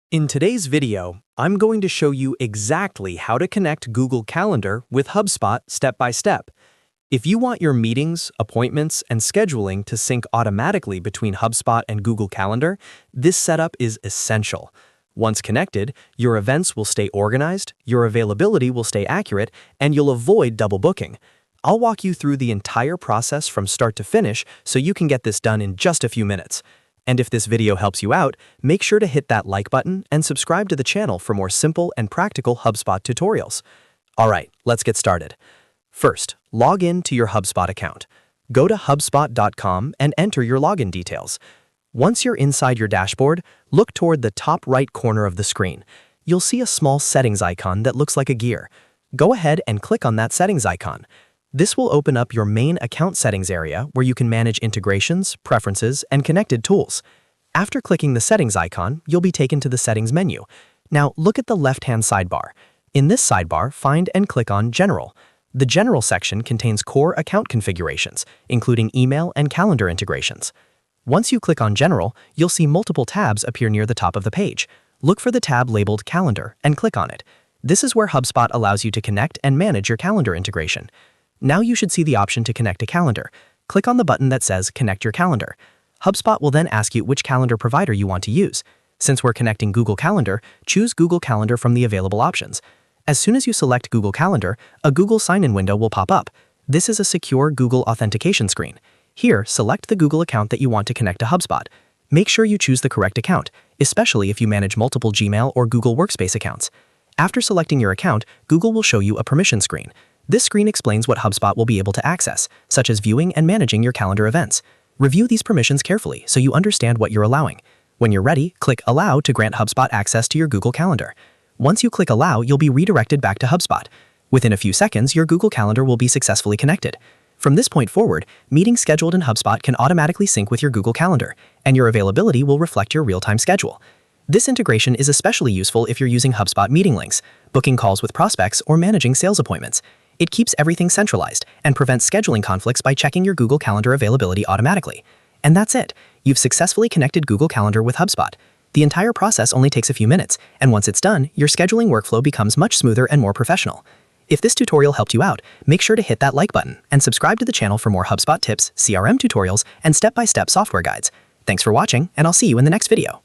In today's video, I'm going to show you exactly how to connect Google Calendar with HubSpot step by step. If you want your meetings, appointments, and scheduling to sync automatically between HubSpot and Google Calendar, this setup is essential. Once connected, your events will stay organized, your availability will stay accurate, and you'll avoid double booking. I'll walk you through the entire process from start to finish so you can get this done in just a few minutes. And if this video helps you out, make sure to hit that like button and subscribe to the channel for more simple and practical HubSpot tutorials. Alright, let's get started. First, log in to your HubSpot account. Go to HubSpot.com and enter your login details. Once you're inside your dashboard, look toward the top right corner of the screen. You'll see a small settings icon that looks like a gear. Go ahead and click on that settings icon. This will open up your main account settings area where you can manage integrations, preferences, and connected tools. After clicking the settings icon, you'll be taken to the settings menu. Now look at the left-hand sidebar. In this sidebar, find and click on General. The General section contains core account configurations, including email and calendar integrations. Once you click on General, you'll see multiple tabs appear near the top of the page. Look for the tab labeled Calendar and click on it. This is where HubSpot allows you to connect and manage your calendar integration. Now you should see the option to connect a calendar. Click on the button that says Connect Your Calendar. HubSpot will then ask you which calendar provider you want to use. Since we're connecting Google Calendar, choose Google Calendar from the available options. As soon as you select Google Calendar, a Google sign-in window will pop up. This is a secure Google authentication screen. Here, select the Google account that you want to connect to HubSpot. Make sure you choose the correct account, especially if you manage multiple Gmail or Google Workspace accounts. After selecting your account, Google will show you a permission screen. This screen explains what HubSpot will be able to access, such as viewing and managing your calendar events. Review these permissions carefully so you understand what you're allowing. When you're ready, click Allow to grant HubSpot access to your Google Calendar. Once you click Allow, you'll be redirected back to HubSpot. Within a few seconds, your Google Calendar will be successfully connected. From this point forward, meetings scheduled in HubSpot can automatically sync with your Google Calendar, and your availability will reflect your real-time schedule. This integration is especially useful if you're using HubSpot meeting links, booking calls with prospects, or managing sales appointments. It keeps everything centralized and prevents scheduling conflicts by checking your Google Calendar availability automatically. And that's it. You've successfully connected Google Calendar with HubSpot. The entire process only takes a few minutes, and once it's done, your scheduling workflow becomes much smoother and more professional. If this tutorial helped you out, make sure to hit that like button and subscribe to the channel for more HubSpot tips, CRM tutorials, and step-by-step software guides. Thanks for watching, and I'll see you in the next video.